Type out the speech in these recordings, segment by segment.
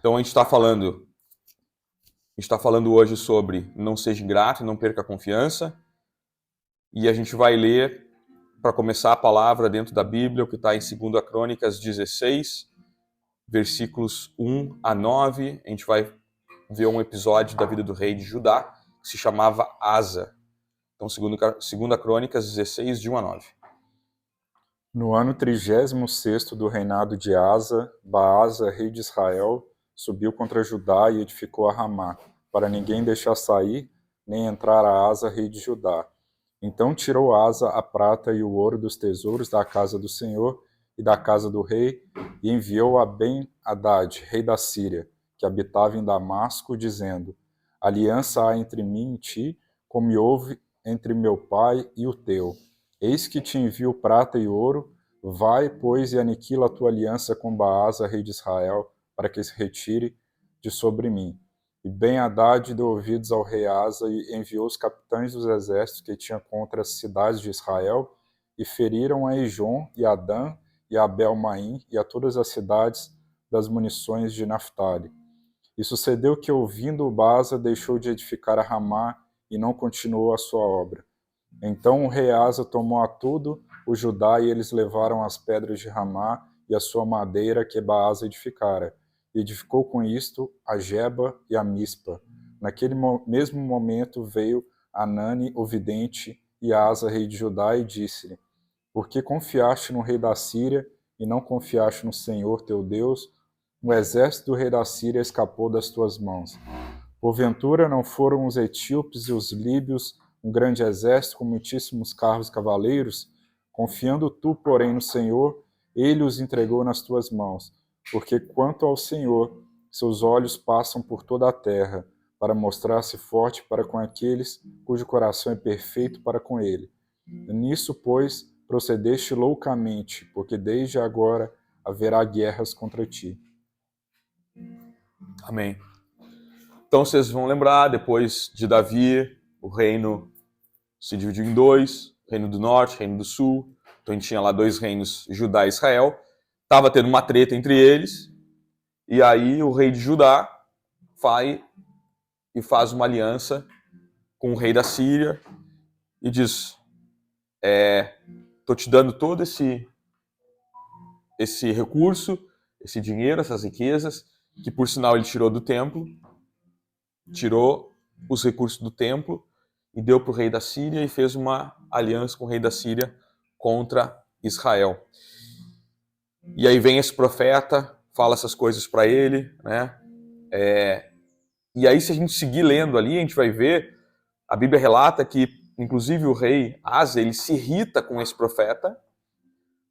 Então a gente está falando hoje sobre não seja ingrato, não perca a confiança. E a gente vai ler, para começar a palavra dentro da Bíblia, o que está em 2 Crônicas 16, versículos 1 a 9. A gente vai ver um episódio da vida do rei de Judá, que se chamava Asa. Então, 2 Crônicas 16, de 1 a 9. No ano 36º do reinado de Asa, Baasa, rei de Israel, subiu contra Judá e edificou a Ramá, para ninguém deixar sair, nem entrar a Asa, rei de Judá. Então tirou Asa a prata e o ouro dos tesouros da casa do Senhor e da casa do rei, e enviou a Ben-Hadad, rei da Síria, que habitava em Damasco, dizendo: Aliança há entre mim e ti, como houve entre meu pai e o teu. Eis que te envio prata e ouro, vai, pois, e aniquila a tua aliança com Baasa, rei de Israel, para que se retire de sobre mim. E Ben-Hadad deu ouvidos ao rei Asa e enviou os capitães dos exércitos que tinha contra as cidades de Israel, e feriram a Ijon e a Dan e a Abel-Maim e a todas as cidades das munições de Naphtali. E sucedeu que, ouvindo Baasa, deixou de edificar a Ramá e não continuou a sua obra. Então o rei Asa tomou a tudo o Judá, e eles levaram as pedras de Ramá e a sua madeira que Baasa edificara, e edificou com isto a Geba e a Mispa. Naquele mesmo momento veio Anani, o vidente, e Asa, rei de Judá, e disse-lhe: Por que confiaste no rei da Síria e não confiaste no Senhor teu Deus? O exército do rei da Síria escapou das tuas mãos. Porventura não foram os etíopes e os líbios um grande exército com muitíssimos carros e cavaleiros? Confiando tu, porém, no Senhor, ele os entregou nas tuas mãos. Porque quanto ao Senhor, seus olhos passam por toda a terra, para mostrar-se forte para com aqueles cujo coração é perfeito para com ele. Nisso, pois, procedeste loucamente, porque desde agora haverá guerras contra ti. Amém. Então vocês vão lembrar, depois de Davi, o reino se dividiu em dois, reino do norte, reino do sul. Então a gente tinha lá dois reinos, Judá e Israel. Estava tendo uma treta entre eles, e aí o rei de Judá vai e faz uma aliança com o rei da Síria e diz: estou te dando todo esse recurso, esse dinheiro, essas riquezas, que por sinal ele tirou do templo, tirou os recursos do templo e deu para o rei da Síria, e fez uma aliança com o rei da Síria contra Israel. E aí vem esse profeta, fala essas coisas para ele, né? E aí, se a gente seguir lendo ali, a gente vai ver, a Bíblia relata que, inclusive, o rei Asa, ele se irrita com esse profeta,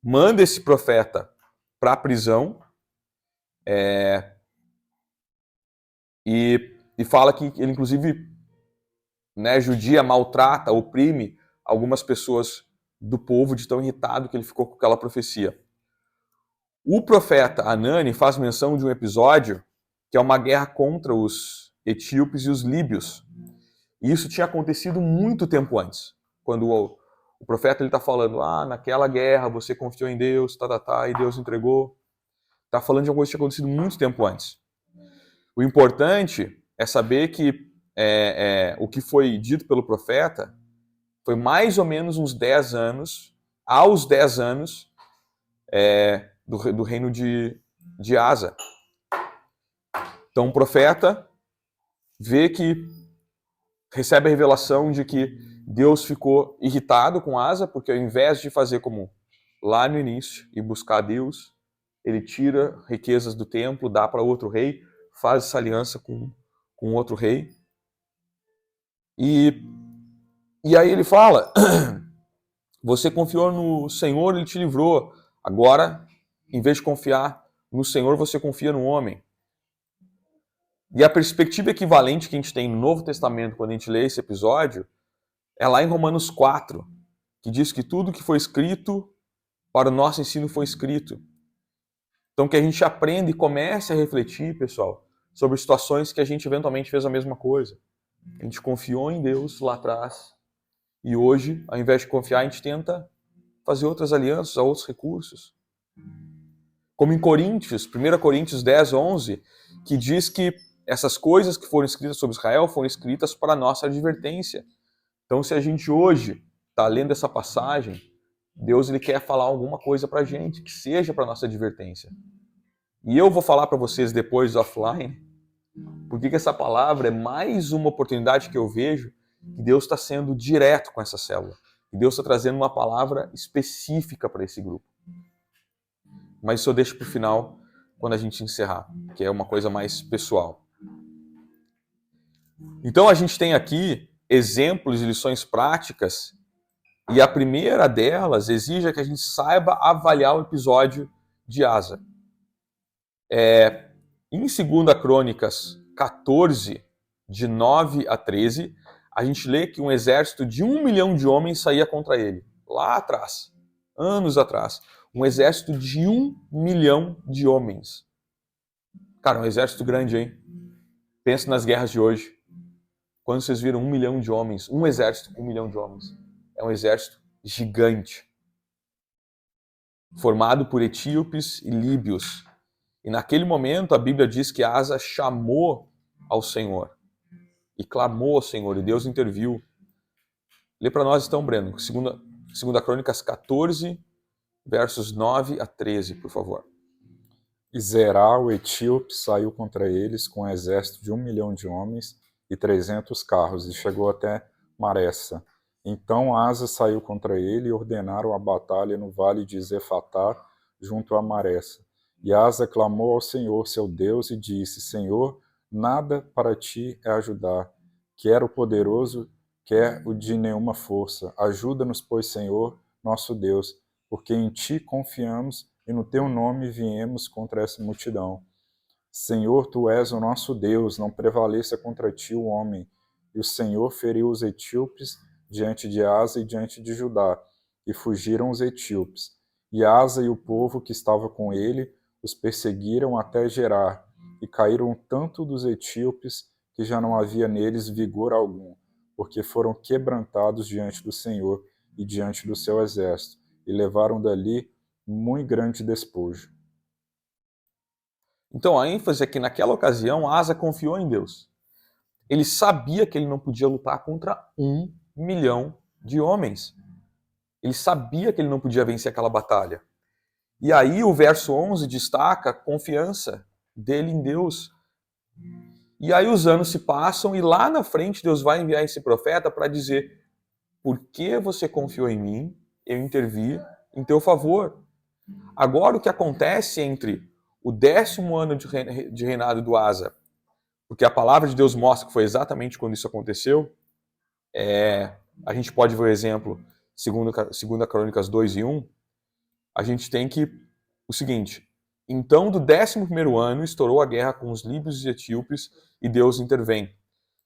manda esse profeta para a prisão, e fala que ele, inclusive, né, judia, maltrata, oprime algumas pessoas do povo, de tão irritado que ele ficou com aquela profecia. O profeta Anani faz menção de um episódio que é uma guerra contra os etíopes e os líbios. E isso tinha acontecido muito tempo antes. Quando o profeta está falando, naquela guerra você confiou em Deus, e Deus entregou. Está falando de uma coisa que tinha acontecido muito tempo antes. O importante é saber que o que foi dito pelo profeta foi mais ou menos uns 10 anos, aos 10 anos do reino de Asa. Então o profeta vê que recebe a revelação de que Deus ficou irritado com Asa, porque ao invés de fazer como lá no início e buscar Deus, ele tira riquezas do templo, dá para outro rei, faz essa aliança com outro rei. E aí ele fala, você confiou no Senhor, ele te livrou. Agora, em vez de confiar no Senhor, você confia no homem. E a perspectiva equivalente que a gente tem no Novo Testamento, quando a gente lê esse episódio, é lá em Romanos 4, que diz que tudo que foi escrito para o nosso ensino foi escrito. Então que a gente aprenda e comece a refletir, pessoal, sobre situações que a gente eventualmente fez a mesma coisa. A gente confiou em Deus lá atrás, e hoje, ao invés de confiar, a gente tenta fazer outras alianças, outros recursos. Como em Coríntios, 1 Coríntios 10, 11, que diz que essas coisas que foram escritas sobre Israel foram escritas para a nossa advertência. Então, se a gente hoje está lendo essa passagem, Deus ele quer falar alguma coisa para a gente, que seja para a nossa advertência. E eu vou falar para vocês depois offline, porque que essa palavra é mais uma oportunidade que eu vejo que Deus está sendo direto com essa célula. Que Deus está trazendo uma palavra específica para esse grupo. Mas isso eu deixo para o final, quando a gente encerrar, que é uma coisa mais pessoal. Então a gente tem aqui exemplos e lições práticas, e a primeira delas exige que a gente saiba avaliar o episódio de Asa. Em 2 Crônicas 14, de 9 a 13, a gente lê que um exército de 1 milhão de homens saía contra ele. Lá atrás, anos atrás. Um exército de 1 milhão de homens. Cara, um exército grande, hein? Pensa nas guerras de hoje. Quando vocês viram 1 milhão de homens, um exército com 1 milhão de homens, é um exército gigante. Formado por etíopes e líbios. E naquele momento a Bíblia diz que Asa chamou ao Senhor. E clamou ao Senhor, e Deus interviu. Lê para nós então, Breno, 2 Crônicas 14, versos 9 a 13, por favor. E Zerá, o etíope, saiu contra eles com um exército de 1 milhão de homens e 300 carros, e chegou até Maressa. Então Asa saiu contra ele e ordenaram a batalha no vale de Zefatá, junto a Maressa. E Asa clamou ao Senhor, seu Deus, e disse: Senhor, nada para ti é ajudar, quer o poderoso, quer o de nenhuma força. Ajuda-nos, pois, Senhor, nosso Deus, porque em ti confiamos e no teu nome viemos contra essa multidão. Senhor, tu és o nosso Deus, não prevaleça contra ti o homem. E o Senhor feriu os etíopes diante de Asa e diante de Judá, e fugiram os etíopes. E Asa e o povo que estava com ele os perseguiram até Gerar, e caíram tanto dos etíopes que já não havia neles vigor algum, porque foram quebrantados diante do Senhor e diante do seu exército, e levaram dali muito grande despojo. Então a ênfase é que naquela ocasião Asa confiou em Deus. Ele sabia que ele não podia lutar contra 1 milhão de homens. Ele sabia que ele não podia vencer aquela batalha. E aí o verso 11 destaca a confiança dele em Deus. E aí os anos se passam e lá na frente Deus vai enviar esse profeta para dizer: por que você confiou em mim? Eu intervi em teu favor. Agora o que acontece entre o 10º ano de reinado do Asa, porque a palavra de Deus mostra que foi exatamente quando isso aconteceu, a gente pode ver o exemplo, 2 Crônicas 2 e 1, a gente tem que o seguinte: então do 11º ano estourou a guerra com os líbios e etíopes e Deus intervém.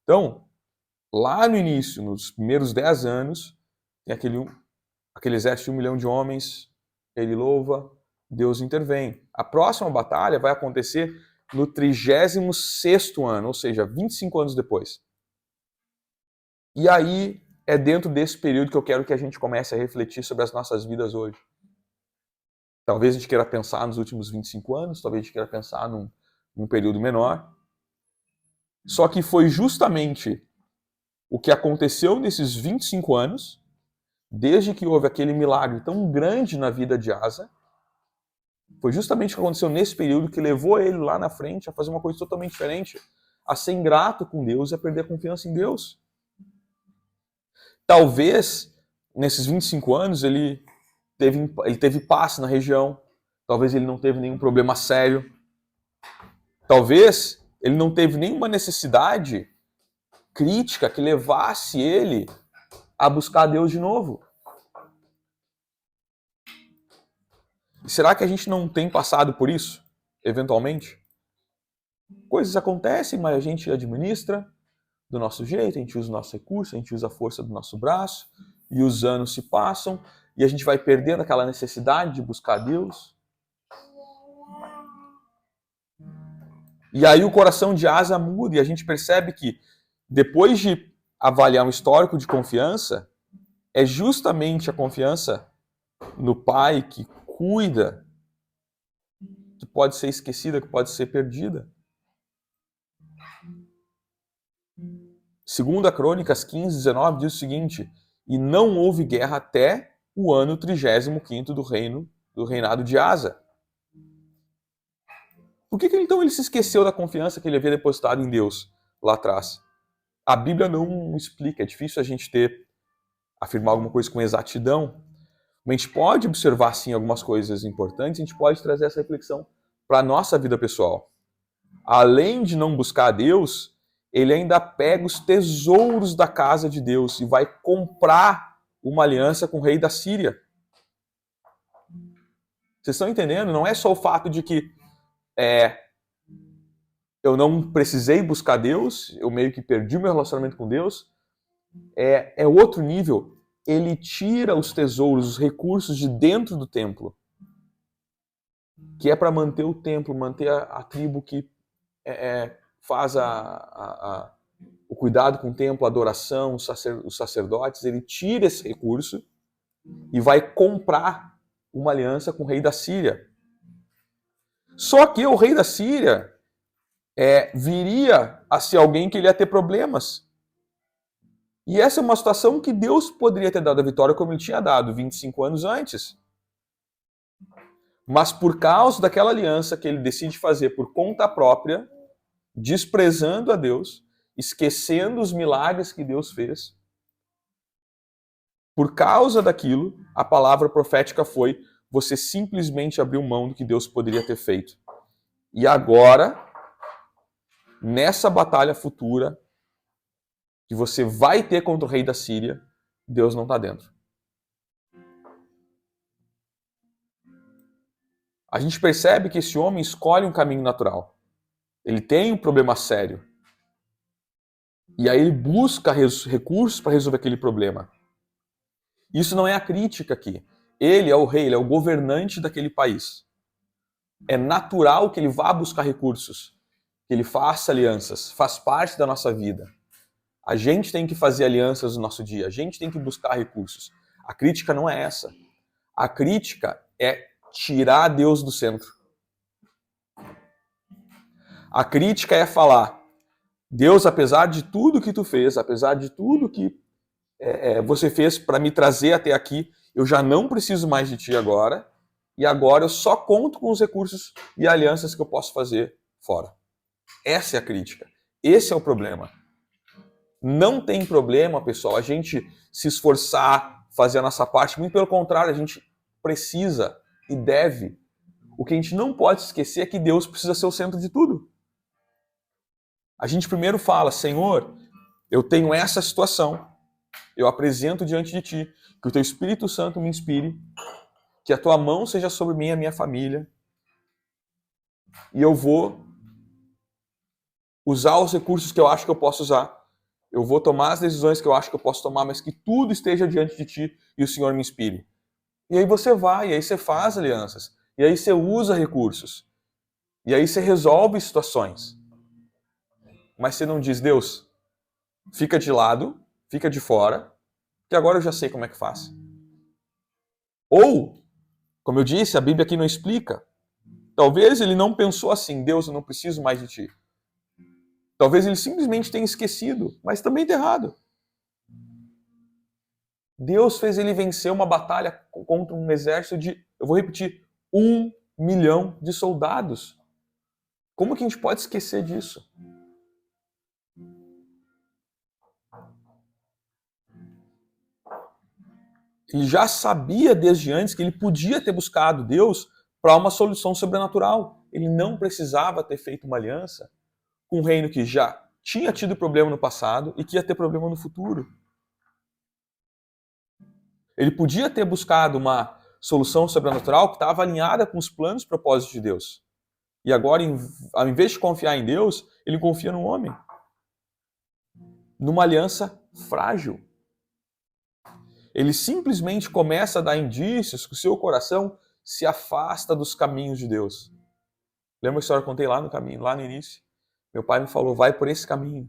Então, lá no início, nos primeiros 10 anos, tem aquele exército de 1 milhão de homens, ele louva, Deus intervém. A próxima batalha vai acontecer no 36º ano, ou seja, 25 anos depois. E aí é dentro desse período que eu quero que a gente comece a refletir sobre as nossas vidas hoje. Talvez a gente queira pensar nos últimos 25 anos, talvez a gente queira pensar num período menor. Só que foi justamente o que aconteceu nesses 25 anos, desde que houve aquele milagre tão grande na vida de Asa, foi justamente o que aconteceu nesse período que levou ele lá na frente a fazer uma coisa totalmente diferente, a ser ingrato com Deus e a perder a confiança em Deus. Talvez, nesses 25 anos, ele teve paz na região, talvez ele não teve nenhum problema sério, talvez ele não teve nenhuma necessidade crítica que levasse ele a buscar Deus de novo. Será que a gente não tem passado por isso, eventualmente? Coisas acontecem, mas a gente administra do nosso jeito, a gente usa o nosso recurso, a gente usa a força do nosso braço, e os anos se passam, e a gente vai perdendo aquela necessidade de buscar Deus. E aí o coração de Asa muda, e a gente percebe que, depois de avaliar um histórico de confiança, é justamente a confiança no Pai que cuida, que pode ser esquecida, que pode ser perdida. Segunda Crônicas 15, 19 diz o seguinte: e não houve guerra até o ano 35º do reinado de Asa. Por que então ele se esqueceu da confiança que ele havia depositado em Deus lá atrás? A Bíblia não explica, é difícil a gente afirmar alguma coisa com exatidão, mas a gente pode observar sim algumas coisas importantes, a gente pode trazer essa reflexão para a nossa vida pessoal. Além de não buscar a Deus, ele ainda pega os tesouros da casa de Deus e vai comprar uma aliança com o rei da Síria. Vocês estão entendendo? Não é só o fato de que eu não precisei buscar Deus, eu meio que perdi meu relacionamento com Deus. É outro nível. Ele tira os tesouros, os recursos de dentro do templo, que é para manter o templo, manter a tribo que faz o cuidado com o templo, a adoração, os sacerdotes. Ele tira esse recurso e vai comprar uma aliança com o rei da Síria. Só que o rei da Síria viria a ser alguém que ele ia ter problemas. E essa é uma situação que Deus poderia ter dado a vitória como ele tinha dado 25 anos antes. Mas por causa daquela aliança que ele decide fazer por conta própria, desprezando a Deus, esquecendo os milagres que Deus fez, por causa daquilo, a palavra profética foi: você simplesmente abriu mão do que Deus poderia ter feito. E agora, nessa batalha futura que você vai ter contra o rei da Síria, Deus não está dentro. A gente percebe que esse homem escolhe um caminho natural. Ele tem um problema sério. E aí ele busca recursos para resolver aquele problema. Isso não é a crítica aqui. Ele é o rei, ele é o governante daquele país. É natural que ele vá buscar recursos, que ele faça alianças, faz parte da nossa vida. A gente tem que fazer alianças no nosso dia, a gente tem que buscar recursos. A crítica não é essa. A crítica é tirar Deus do centro. A crítica é falar: Deus, apesar de tudo que tu fez, apesar de tudo que você fez para me trazer até aqui, eu já não preciso mais de ti agora, e agora eu só conto com os recursos e alianças que eu posso fazer fora. Essa é a crítica. Esse é o problema. Não tem problema, pessoal, a gente se esforçar, fazer a nossa parte. Muito pelo contrário, a gente precisa e deve. O que a gente não pode esquecer é que Deus precisa ser o centro de tudo. A gente primeiro fala: Senhor, eu tenho essa situação, eu apresento diante de Ti, que o Teu Espírito Santo me inspire, que a Tua mão seja sobre mim e a minha família, e eu vou usar os recursos que eu acho que eu posso usar, eu vou tomar as decisões que eu acho que eu posso tomar, mas que tudo esteja diante de Ti e o Senhor me inspire. E aí você vai, e aí você faz alianças, e aí você usa recursos, e aí você resolve situações. Mas você não diz: Deus, fica de lado, fica de fora, que agora eu já sei como é que faz. Ou, como eu disse, a Bíblia aqui não explica. Talvez ele não pensou assim: Deus, eu não preciso mais de Ti. Talvez ele simplesmente tenha esquecido, mas também está errado. Deus fez ele vencer uma batalha contra um exército de, eu vou repetir, 1 milhão de soldados. Como que a gente pode esquecer disso? Ele já sabia desde antes que ele podia ter buscado Deus para uma solução sobrenatural. Ele não precisava ter feito uma aliança com um reino que já tinha tido problema no passado e que ia ter problema no futuro. Ele podia ter buscado uma solução sobrenatural que estava alinhada com os planos e propósitos de Deus. E agora, ao invés de confiar em Deus, ele confia no homem. Numa aliança frágil. Ele simplesmente começa a dar indícios que o seu coração se afasta dos caminhos de Deus. Lembra a história que eu contei lá no caminho, lá no início? Meu pai me falou: vai por esse caminho.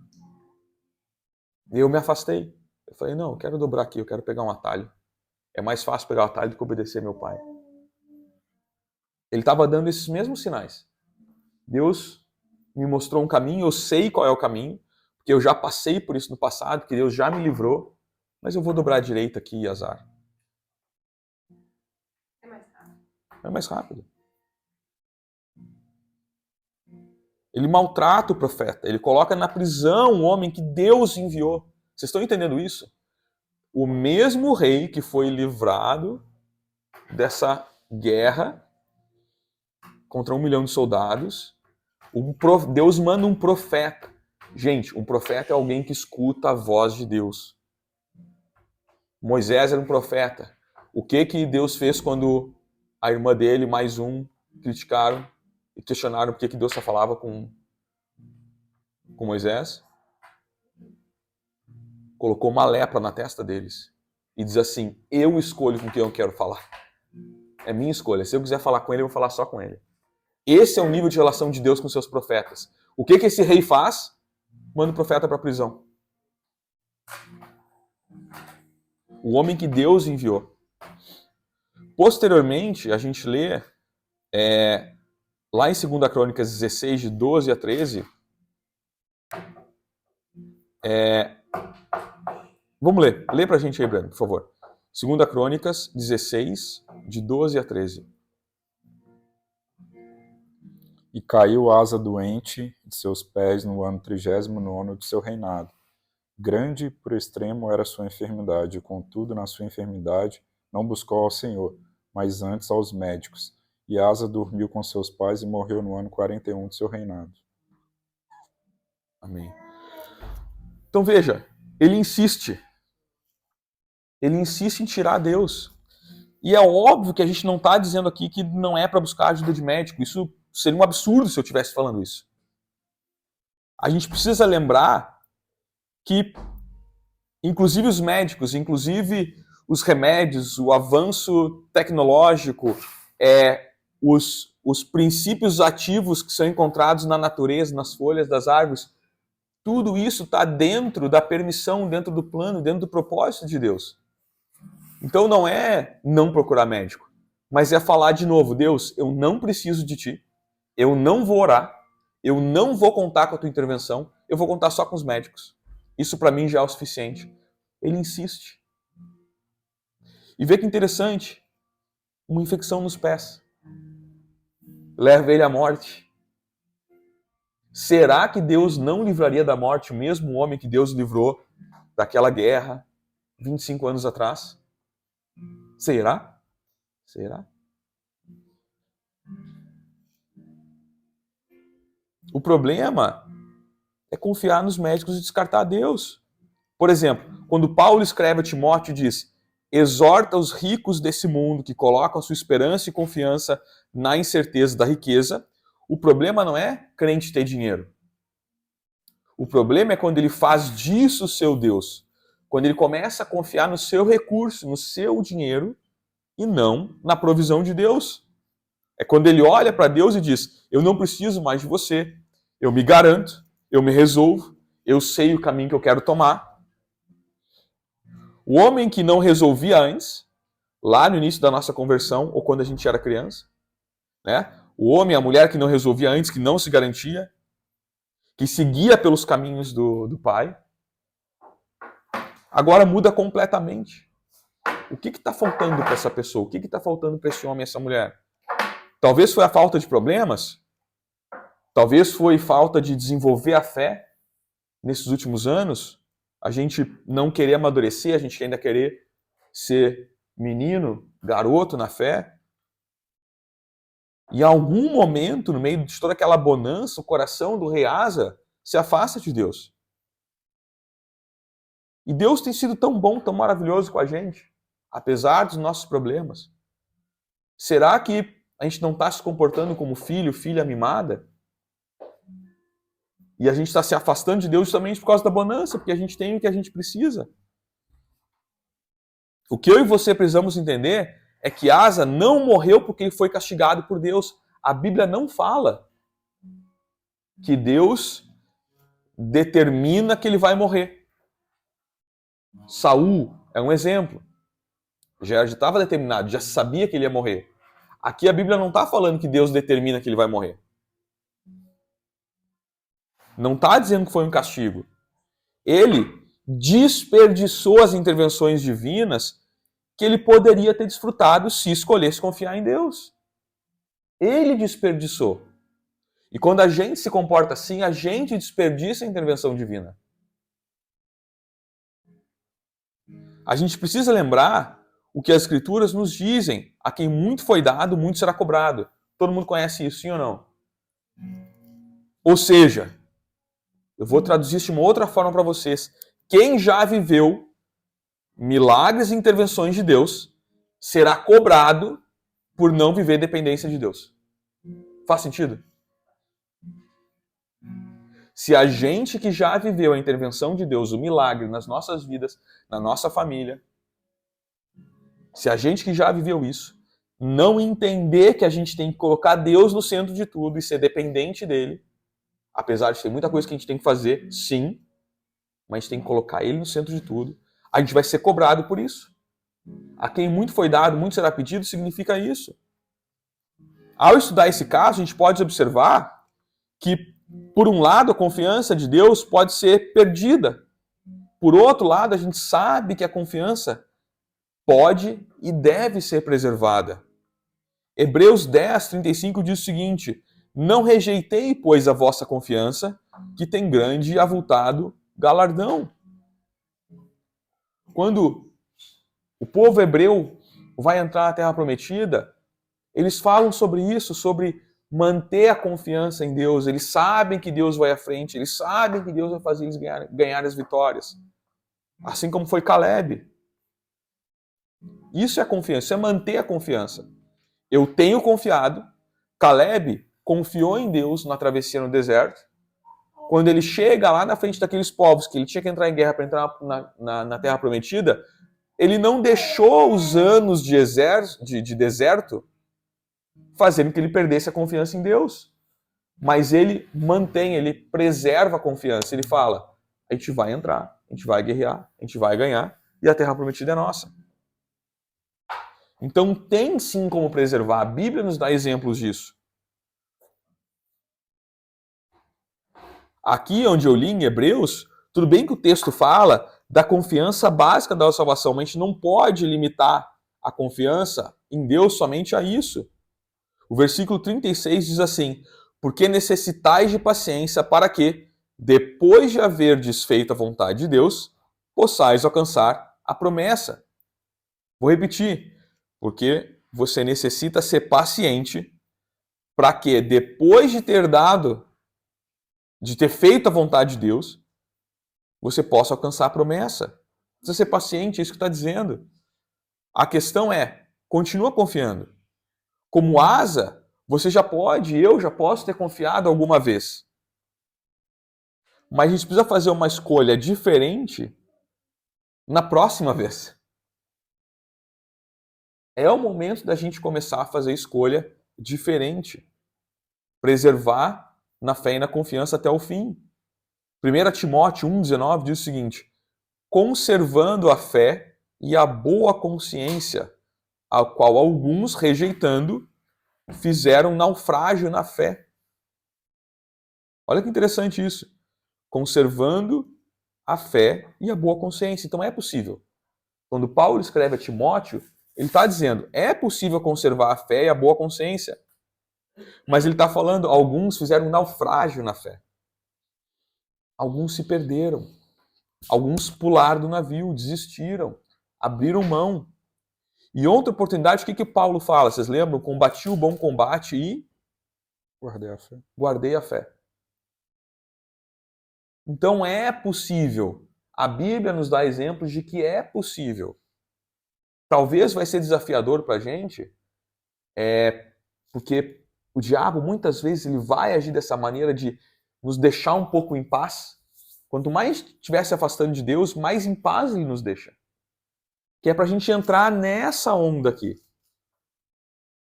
E eu me afastei. Eu falei: não, eu quero dobrar aqui, eu quero pegar um atalho. É mais fácil pegar o atalho do que obedecer meu pai. Ele estava dando esses mesmos sinais. Deus me mostrou um caminho, eu sei qual é o caminho, que eu já passei por isso no passado, que Deus já me livrou, mas eu vou dobrar a direita aqui e azar. É mais rápido. Ele maltrata o profeta, ele coloca na prisão o homem que Deus enviou. Vocês estão entendendo isso? O mesmo rei que foi livrado dessa guerra contra 1 milhão de soldados, Deus manda um profeta. Gente, um profeta é alguém que escuta a voz de Deus. Moisés era um profeta. O que Deus fez quando a irmã dele, mais um, criticaram e questionaram por que Deus só falava com Moisés? Colocou uma lepra na testa deles e diz assim: eu escolho com quem eu quero falar. É minha escolha. Se eu quiser falar com ele, eu vou falar só com ele. Esse é o nível de relação de Deus com seus profetas. O que esse rei faz? Manda o profeta para a prisão. O homem que Deus enviou. Posteriormente, a gente lê lá em 2 Crônicas 16, de 12 a 13. Vamos ler. Lê pra gente aí, Breno, por favor. 2 Crônicas 16, de 12 a 13. E caiu Asa doente de seus pés no ano 39º de seu reinado. Grande por extremo era sua enfermidade, contudo, na sua enfermidade, não buscou ao Senhor, mas antes aos médicos. E Asa dormiu com seus pais e morreu no ano 41 de seu reinado. Amém. Então veja, ele insiste. Ele insiste em tirar Deus. E é óbvio que a gente não está dizendo aqui que não é para buscar ajuda de médico. Isso seria um absurdo se eu estivesse falando isso. A gente precisa lembrar que, inclusive os médicos, inclusive os remédios, o avanço tecnológico, os princípios ativos que são encontrados na natureza, nas folhas das árvores, tudo isso está dentro da permissão, dentro do plano, dentro do propósito de Deus. Então não é não procurar médico, mas é falar de novo: Deus, eu não preciso de ti, eu não vou orar, eu não vou contar com a tua intervenção, eu vou contar só com os médicos. Isso para mim já é o suficiente. Ele insiste. E vê que interessante, uma infecção nos pés leva ele à morte. Será que Deus não livraria da morte o mesmo homem que Deus livrou daquela guerra 25 anos atrás? Será? Será? O problema é confiar nos médicos e descartar Deus. Por exemplo, quando Paulo escreve a Timóteo, diz: exorta os ricos desse mundo que colocam sua esperança e confiança na incerteza da riqueza. O problema não é crente ter dinheiro. O problema é quando ele faz disso o seu Deus. Quando ele começa a confiar no seu recurso, no seu dinheiro, e não na provisão de Deus. É quando ele olha para Deus e diz: eu não preciso mais de você, eu me garanto, eu me resolvo, eu sei o caminho que eu quero tomar. O homem que não resolvia antes, lá no início da nossa conversão, ou quando a gente era criança, né? O homem, a mulher que não resolvia antes, que não se garantia, que seguia pelos caminhos do pai, agora muda completamente. O que está faltando para essa pessoa? O que está faltando para esse homem e essa mulher? Talvez foi a falta de problemas? Talvez foi falta de desenvolver a fé nesses últimos anos? A gente não querer amadurecer, a gente ainda querer ser menino, garoto na fé? E em algum momento, no meio de toda aquela bonança, o coração do rei Asa se afasta de Deus. E Deus tem sido tão bom, tão maravilhoso com a gente, apesar dos nossos problemas. Será que a gente não está se comportando como filho, filha mimada? E a gente está se afastando de Deus justamente por causa da bonança, porque a gente tem o que a gente precisa. O que eu e você precisamos entender é que Asa não morreu porque ele foi castigado por Deus. A Bíblia não fala que Deus determina que ele vai morrer. Saul é um exemplo. Já estava determinado, já sabia que ele ia morrer. Aqui a Bíblia não está falando que Deus determina que ele vai morrer. Não está dizendo que foi um castigo. Ele desperdiçou as intervenções divinas que ele poderia ter desfrutado se escolhesse confiar em Deus. Ele desperdiçou. E quando a gente se comporta assim, a gente desperdiça a intervenção divina. A gente precisa lembrar o que as Escrituras nos dizem. A quem muito foi dado, muito será cobrado. Todo mundo conhece isso, sim ou não? Ou seja, eu vou traduzir isso de uma outra forma para vocês. Quem já viveu milagres e intervenções de Deus será cobrado por não viver dependência de Deus. Faz sentido? Se a gente que já viveu a intervenção de Deus, o milagre nas nossas vidas, na nossa família, se a gente que já viveu isso, não entender que a gente tem que colocar Deus no centro de tudo e ser dependente dele, apesar de ter muita coisa que a gente tem que fazer, sim, mas a gente tem que colocar ele no centro de tudo, a gente vai ser cobrado por isso. A quem muito foi dado, muito será pedido, significa isso. Ao estudar esse caso, a gente pode observar que, por um lado, a confiança de Deus pode ser perdida. Por outro lado, a gente sabe que a confiança pode e deve ser preservada. Hebreus 10, 35 diz o seguinte: não rejeitei, pois, a vossa confiança, que tem grande e avultado galardão. Quando o povo hebreu vai entrar na Terra Prometida, eles falam sobre isso, sobre manter a confiança em Deus. Eles sabem que Deus vai à frente, eles sabem que Deus vai fazer eles ganhar as vitórias. Assim como foi Caleb. Isso é confiança, isso é manter a confiança. Eu tenho confiado, Caleb confiou em Deus na travessia no deserto. Quando ele chega lá na frente daqueles povos que ele tinha que entrar em guerra para entrar na Terra Prometida, ele não deixou os anos de deserto fazendo que ele perdesse a confiança em Deus. Mas ele mantém, ele preserva a confiança. Ele fala, a gente vai entrar, a gente vai guerrear, a gente vai ganhar e a Terra Prometida é nossa. Então tem sim como preservar. A Bíblia nos dá exemplos disso. Aqui onde eu li em Hebreus, tudo bem que o texto fala da confiança básica da salvação, mas a gente não pode limitar a confiança em Deus somente a isso. O versículo 36 diz assim: porque necessitais de paciência para que, depois de haver desfeito a vontade de Deus, possais alcançar a promessa. Vou repetir. Porque você necessita ser paciente para que, depois de ter feito a vontade de Deus, você possa alcançar a promessa. Precisa ser paciente, é isso que está dizendo. A questão é, continua confiando. Como Asa, você já pode, eu já posso ter confiado alguma vez. Mas a gente precisa fazer uma escolha diferente na próxima vez. É o momento da gente começar a fazer escolha diferente. Preservar na fé e na confiança até o fim. 1 Timóteo 1,19 diz o seguinte: conservando a fé e a boa consciência, a qual alguns, rejeitando, fizeram naufrágio na fé. Olha que interessante isso. Conservando a fé e a boa consciência. Então é possível. Quando Paulo escreve a Timóteo, ele está dizendo, é possível conservar a fé e a boa consciência. Mas ele está falando, alguns fizeram naufrágio na fé. Alguns se perderam. Alguns pularam do navio, desistiram, abriram mão. E outra oportunidade, o que Paulo fala? Vocês lembram? Combati o bom combate e Guardei a fé. Guardei a fé. Então é possível. A Bíblia nos dá exemplos de que é possível. Talvez vai ser desafiador para a gente, porque o diabo muitas vezes ele vai agir dessa maneira de nos deixar um pouco em paz. Quanto mais estiver se afastando de Deus, mais em paz ele nos deixa. Que é para a gente entrar nessa onda aqui,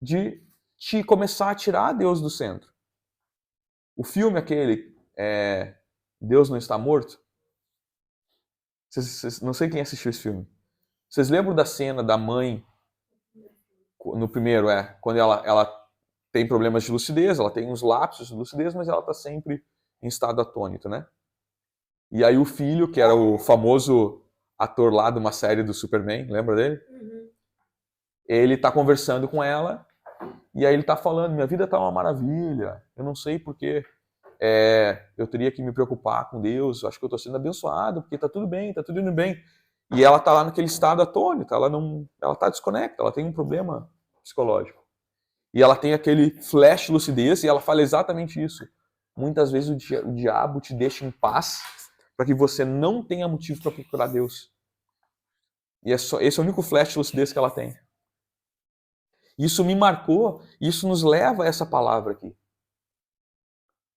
de começar a tirar Deus do centro. O filme aquele, Deus Não Está Morto, não sei quem assistiu esse filme. Vocês lembram da cena da mãe, no primeiro, quando ela tem problemas de lucidez, ela tem uns lapsos de lucidez, mas ela está sempre em estado atônito, né? E aí o filho, que era o famoso ator lá de uma série do Superman, lembra dele? Ele tá conversando com ela, e aí ele tá falando, minha vida tá uma maravilha, eu não sei porquê eu teria que me preocupar com Deus, eu acho que eu tô sendo abençoado, porque tá tudo indo bem. E ela tá lá naquele estado atônito, ela tá desconecta, ela tem um problema psicológico. E ela tem aquele flash de lucidez e ela fala exatamente isso. Muitas vezes o diabo te deixa em paz para que você não tenha motivo para procurar Deus. E esse é o único flash de lucidez que ela tem. Isso me marcou, e isso nos leva a essa palavra aqui.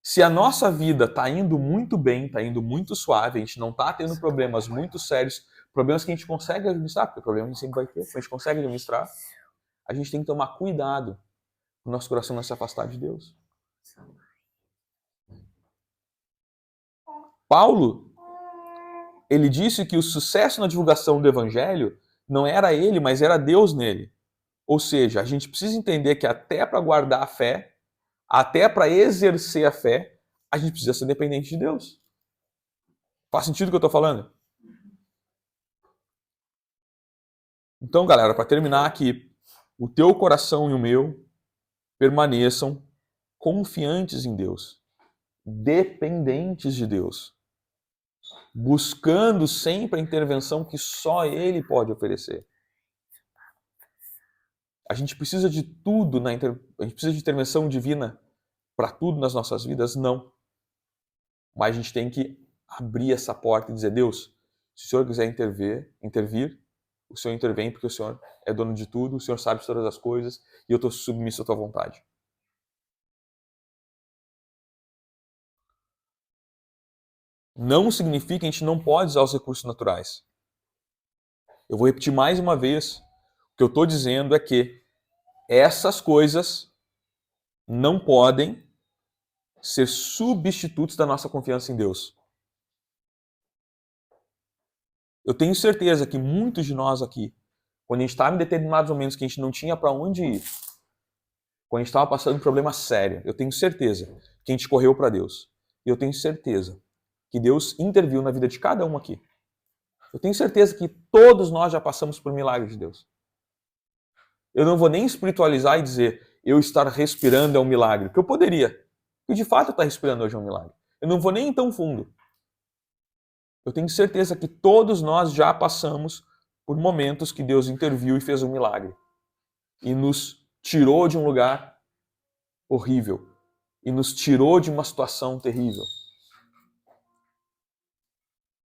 Se a nossa vida está indo muito bem, está indo muito suave, a gente não está tendo problemas muito sérios, problemas que a gente consegue administrar, porque problema a gente sempre vai ter, mas a gente consegue administrar, a gente tem que tomar cuidado para o nosso coração não se afastar de Deus. Paulo, ele disse que o sucesso na divulgação do evangelho não era ele, mas era Deus nele. Ou seja, a gente precisa entender que até para guardar a fé, até para exercer a fé, a gente precisa ser dependente de Deus. Faz sentido o que eu estou falando? Então, galera, para terminar aqui, o teu coração e o meu permaneçam confiantes em Deus, dependentes de Deus, buscando sempre a intervenção que só Ele pode oferecer. A gente precisa de tudo, a gente precisa de intervenção divina para tudo nas nossas vidas? Não. Mas a gente tem que abrir essa porta e dizer, Deus, se o Senhor quiser intervir, o Senhor intervém porque o Senhor é dono de tudo, o Senhor sabe de todas as coisas e eu estou submisso à tua vontade. Não significa que a gente não pode usar os recursos naturais. Eu vou repetir mais uma vez. O que eu estou dizendo é que essas coisas não podem ser substitutos da nossa confiança em Deus. Eu tenho certeza que muitos de nós aqui, quando a gente estava em determinados momentos que a gente não tinha para onde ir, quando a gente estava passando um problema sério, eu tenho certeza que a gente correu para Deus. E eu tenho certeza que Deus interviu na vida de cada um aqui. Eu tenho certeza que todos nós já passamos por milagre de Deus. Eu não vou nem espiritualizar e dizer eu estar respirando é um milagre, porque eu poderia. Porque de fato estar respirando hoje é um milagre. Eu não vou nem ir tão fundo. Eu tenho certeza que todos nós já passamos por momentos que Deus interviu e fez um milagre. E nos tirou de um lugar horrível. E nos tirou de uma situação terrível.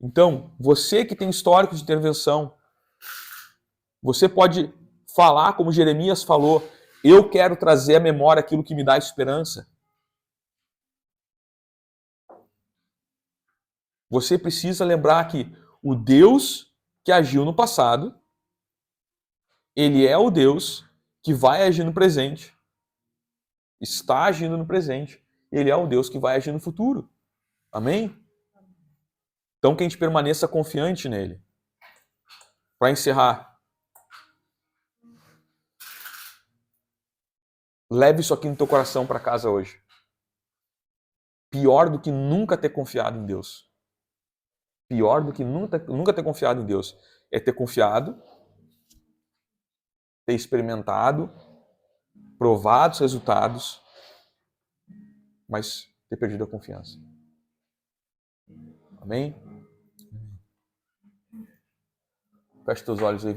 Então, você que tem histórico de intervenção, você pode falar como Jeremias falou, eu quero trazer à memória aquilo que me dá esperança. Você precisa lembrar que o Deus que agiu no passado, ele é o Deus que vai agir no presente, está agindo no presente, ele é o Deus que vai agir no futuro. Amém? Então que a gente permaneça confiante nele. Para encerrar, leve isso aqui no teu coração para casa hoje. Pior do que nunca ter confiado em Deus. Pior do que nunca ter confiado em Deus é ter confiado, ter experimentado, provado os resultados, mas ter perdido a confiança. Amém? Feche teus olhos aí.